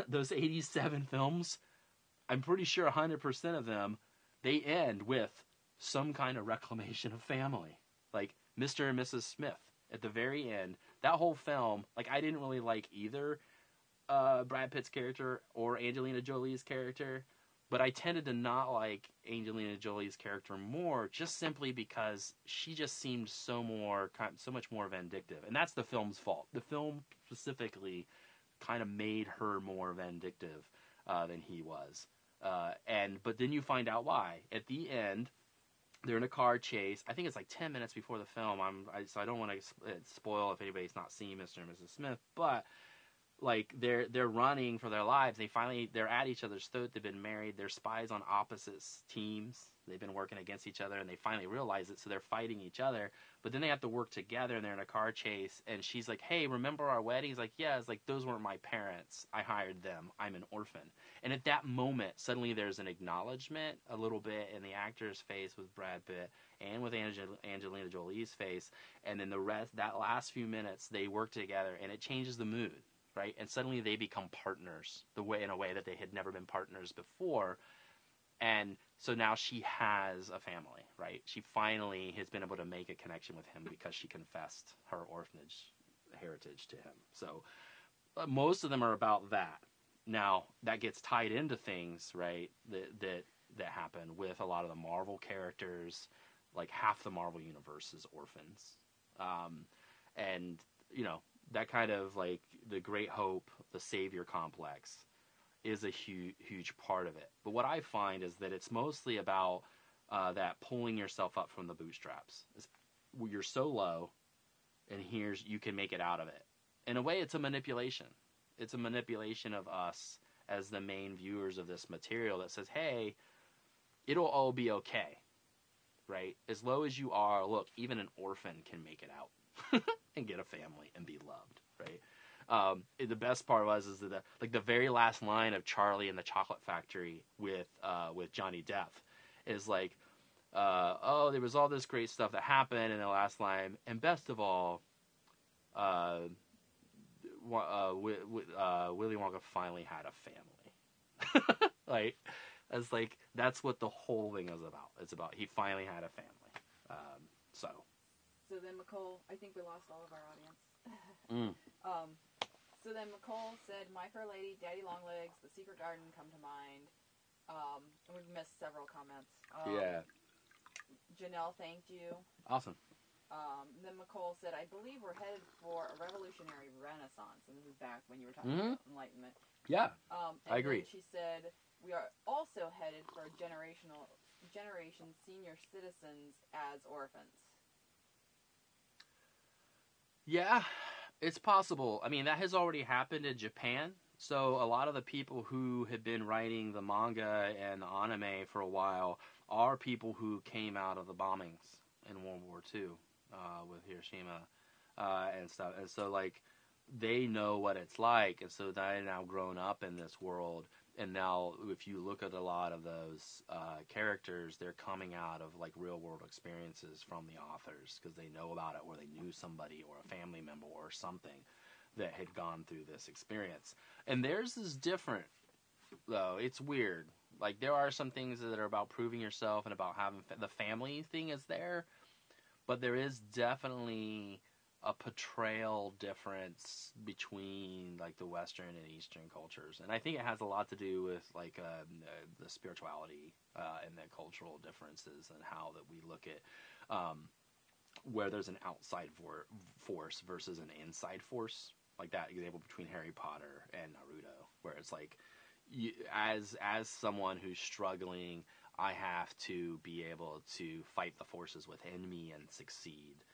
those 87 films, I'm pretty sure 100% of them, they end with some kind of reclamation of family. Like Mr. and Mrs. Smith at the very end, that whole film, like I didn't really like either Brad Pitt's character or Angelina Jolie's character, but I tended to not like Angelina Jolie's character more, just simply because she just seemed so much more vindictive, and that's the film's fault. The film specifically kind of made her more vindictive than he was, but then you find out why at the end. They're in a car chase. I think it's like 10 minutes before the film. So I don't want to spoil if anybody's not seen Mr. and Mrs. Smith. But like they're running for their lives. They're at each other's throat. They've been married. They're spies on opposite teams. They've been working against each other, and they finally realize it. So they're fighting each other. But then they have to work together, and they're in a car chase. And she's like, "Hey, remember our wedding?" He's like, "Yeah." It's like, "Those weren't my parents. I hired them. I'm an orphan." And at that moment, suddenly there's an acknowledgement a little bit in the actor's face with Brad Pitt and with Angelina Jolie's face. And then that last few minutes, they work together, and it changes the mood, right? And suddenly they become partners in a way that they had never been partners before. And so now she has a family, right? She finally has been able to make a connection with him because she confessed her orphanage heritage to him. So most of them are about that. Now, that gets tied into things, right, that happen with a lot of the Marvel characters. Like half the Marvel universe is orphans. And, that kind of like the Great Hope, the Savior complex is a huge part of it. But what I find is that it's mostly about that pulling yourself up from the bootstraps. You're so low, and you can make it out of it. In a way, it's a manipulation. It's a manipulation of us as the main viewers of this material that says, hey, it'll all be okay, right? As low as you are, look, even an orphan can make it out and get a family and be loved, right? The best part is that the very last line of Charlie and the Chocolate Factory with Johnny Depp is like, there was all this great stuff that happened in the last line, and best of all, Willy Wonka finally had a family. That's what the whole thing is about. It's about he finally had a family. So then Nicole, I think we lost all of our audience. So then Nicole said, My Fair Lady, Daddy Longlegs, The Secret Garden come to mind. And we've missed several comments. Yeah. Janelle thanked you. Awesome. Then Nicole said, I believe we're headed for a revolutionary renaissance. And this is back when you were talking about enlightenment. Yeah, I agree. She said, we are also headed for a generation senior citizens as orphans. Yeah, it's possible. I mean, that has already happened in Japan. So a lot of the people who had been writing the manga and the anime for a while are people who came out of the bombings in World War II with Hiroshima and stuff. And so, like, they know what it's like. And so they're now grown up in this world. And now if you look at a lot of those characters, they're coming out of, like, real-world experiences from the authors because they know about it, or they knew somebody or a family member or something that had gone through this experience. And theirs is different, though. It's weird. Like, there are some things that are about proving yourself and about having the family thing is there, but there is definitely a portrayal difference between, like, the Western and Eastern cultures. And I think it has a lot to do with, like, the spirituality and the cultural differences and how that we look at where there's an outside force versus an inside force. Like that example between Harry Potter and Naruto, where it's like, as someone who's struggling, I have to be able to fight the forces within me and succeed,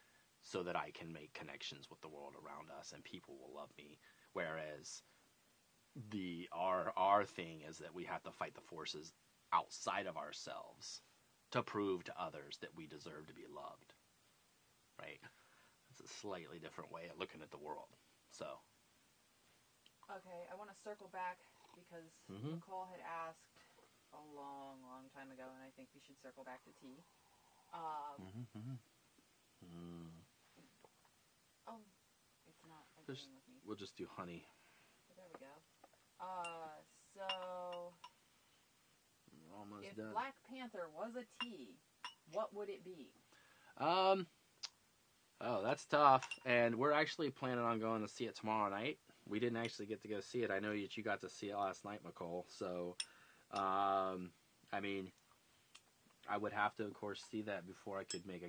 so that I can make connections with the world around us and people will love me. Whereas our thing is that we have to fight the forces outside of ourselves to prove to others that we deserve to be loved. Right? It's a slightly different way of looking at the world. So. Okay, I want to circle back because Nicole had asked a long, long time ago, and I think we should circle back to tea. Oh, it's not agreeing with me. We'll just do honey. There we go. So, We're almost if done. Black Panther was a tea, what would it be? Oh, that's tough. And we're actually planning on going to see it tomorrow night. We didn't actually get to go see it. I know that you got to see it last night, Nicole. So, I mean, I would have to, of course, see that before I could make a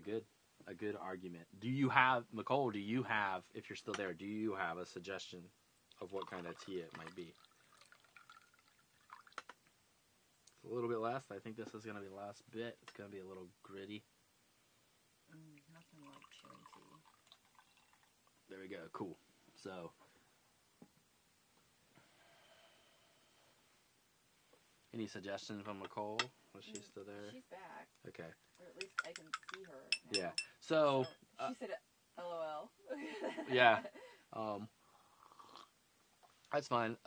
good argument. Do you have, Nicole, if you're still there, do you have a suggestion of what kind of tea it might be? It's a little bit less. I think this is going to be the last bit. It's going to be a little gritty. Nothing like cherry tea. There we go. Cool. So, any suggestions from Nicole? Was she still there? She's back. Okay. Or at least I can see her now. Yeah. So she said, LOL. Yeah. That's fine.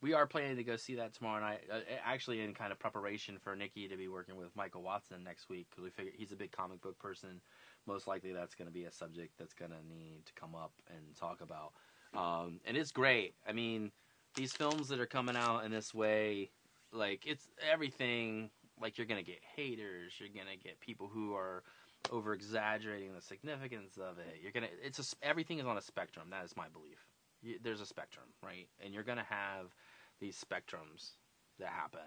We are planning to go see that tomorrow night. Actually, in kind of preparation for Nikki to be working with Michael Watson next week, because we figure he's a big comic book person. Most likely, that's going to be a subject that's going to need to come up and talk about. And it's great. I mean, these films that are coming out in this way, like, it's everything. Like, you're going to get haters. You're going to get people who are over exaggerating the significance of it. Everything is on a spectrum. That is my belief. There's a spectrum, right? And you're going to have these spectrums that happen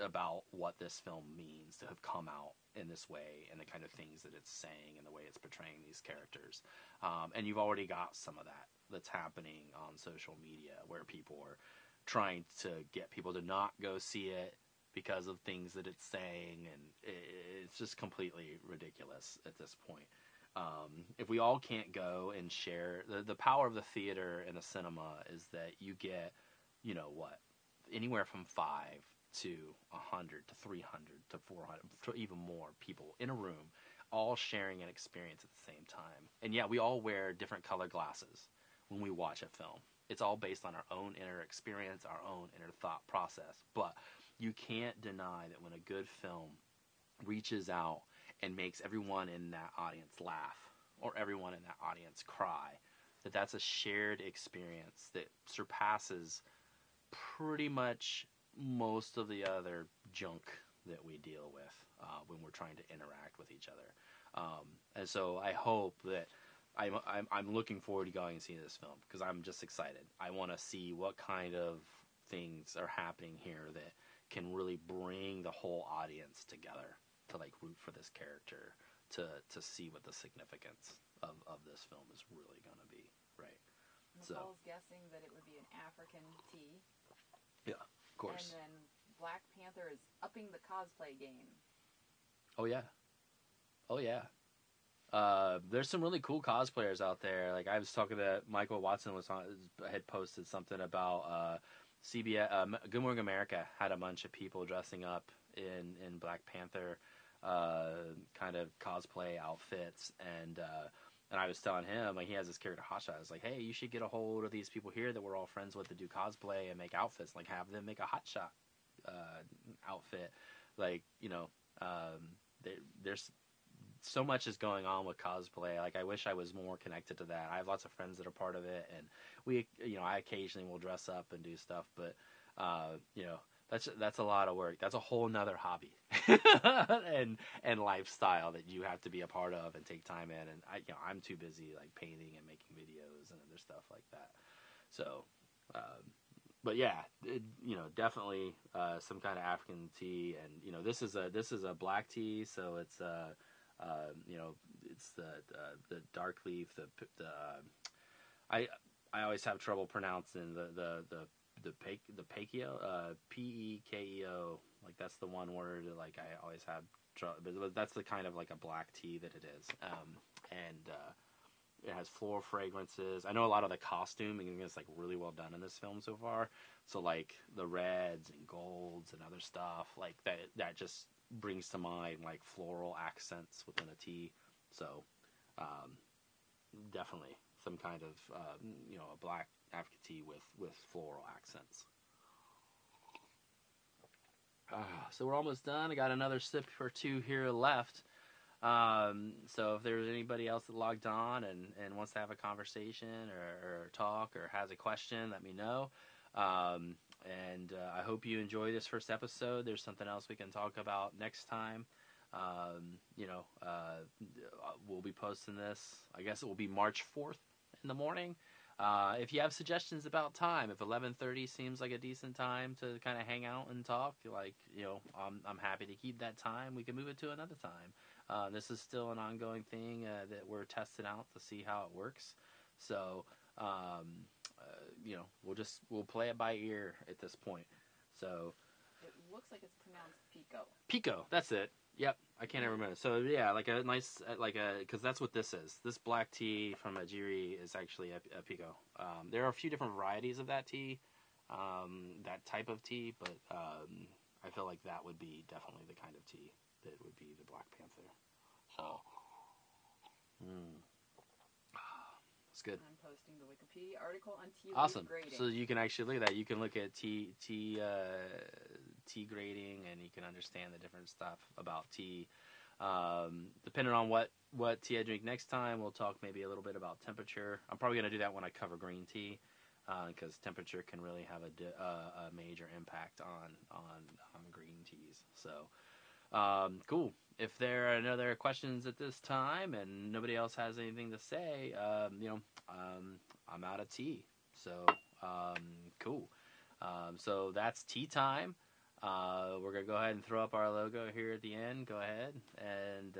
about what this film means to have come out in this way, and the kind of things that it's saying and the way it's portraying these characters. And you've already got some of that's happening on social media, where people are trying to get people to not go see it because of things that it's saying, and it's just completely ridiculous at this point. If we all can't go and share, the power of the theater and the cinema is that you get, anywhere from 5 to 100 to 300 to 400 to even more people in a room, all sharing an experience at the same time. And yeah, we all wear different color glasses when we watch a film. It's all based on our own inner experience, our own inner thought process. But you can't deny that when a good film reaches out and makes everyone in that audience laugh, or everyone in that audience cry, that's a shared experience that surpasses pretty much most of the other junk that we deal with when we're trying to interact with each other. And so I hope that I'm looking forward to going and seeing this film, because I'm just excited. I want to see what kind of things are happening here that can really bring the whole audience together to, like, root for this character, to see what the significance of this film is really going to be, right? Nicole's guessing that it would be an African tea. Yeah, of course. And then Black Panther is upping the cosplay game. Oh, yeah. there's some really cool cosplayers out there. Like I was talking to Michael Watson had posted something about CBS Good Morning America had a bunch of people dressing up in Black Panther kind of cosplay outfits, and I was telling him, like, he has this character Hotshot. I was like, hey, you should get a hold of these people here that we're all friends with to do cosplay and make outfits. Like, have them make a Hotshot outfit. Like, you know, there's so much is going on with cosplay. Like, I wish I was more connected to that. I have lots of friends that are part of it, and we, you know, I occasionally will dress up and do stuff, but, you know, that's a lot of work. That's a whole nother hobby and lifestyle that you have to be a part of and take time in. And I'm too busy like painting and making videos and other stuff like that. So, but yeah, definitely some kind of African tea. And this is a black tea, so it's it's the dark leaf. I always have trouble pronouncing the Pekeo, Pekeo, like that's the one word that, like, I always have trouble, but that's the kind of like a black tea that it is. And it has floral fragrances. I know a lot of the costuming is like really well done in this film so far. So like the reds and golds and other stuff like that just brings to mind like floral accents within a tea. So definitely some kind of a black African tea with floral accents. So we're almost done. I got another sip or two here left. So if there's anybody else that logged on and wants to have a conversation or talk or has a question, let me know. And I hope you enjoy this first episode. There's something else we can talk about next time. We'll be posting this. I guess it will be March 4th in the morning. If you have suggestions about time, if 11:30 seems like a decent time to kind of hang out and talk, like, I'm happy to keep that time. We can move it to another time. This is still an ongoing thing that we're testing out to see how it works. So, we'll play it by ear at this point. So it looks like it's pronounced Pico. Pico, that's it. Yep, I can't even remember. So yeah, like a nice, because that's what this is. This black tea from Ajiri is actually a Pico. There are a few different varieties of that tea, that type of tea, but I feel like that would be definitely the kind of tea that would be the Black Panther. So, it's good. I'm posting the Wikipedia article on tea awesome. Grading. So you can actually look at that. You can look at tea grading, and you can understand the different stuff about tea. Depending on what tea I drink next time, we'll talk maybe a little bit about temperature. I'm probably going to do that when I cover green tea, because temperature can really have a major impact on green teas. So, cool. If there are no other questions at this time and nobody else has anything to say, I'm out of tea. So, cool. So that's tea time. We're going to go ahead and throw up our logo here at the end. Go ahead. And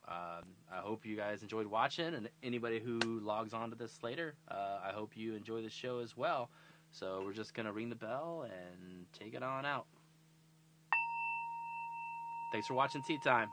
I hope you guys enjoyed watching. And anybody who logs on to this later, I hope you enjoy the show as well. So we're just going to ring the bell and take it on out. Thanks for watching Tea Time.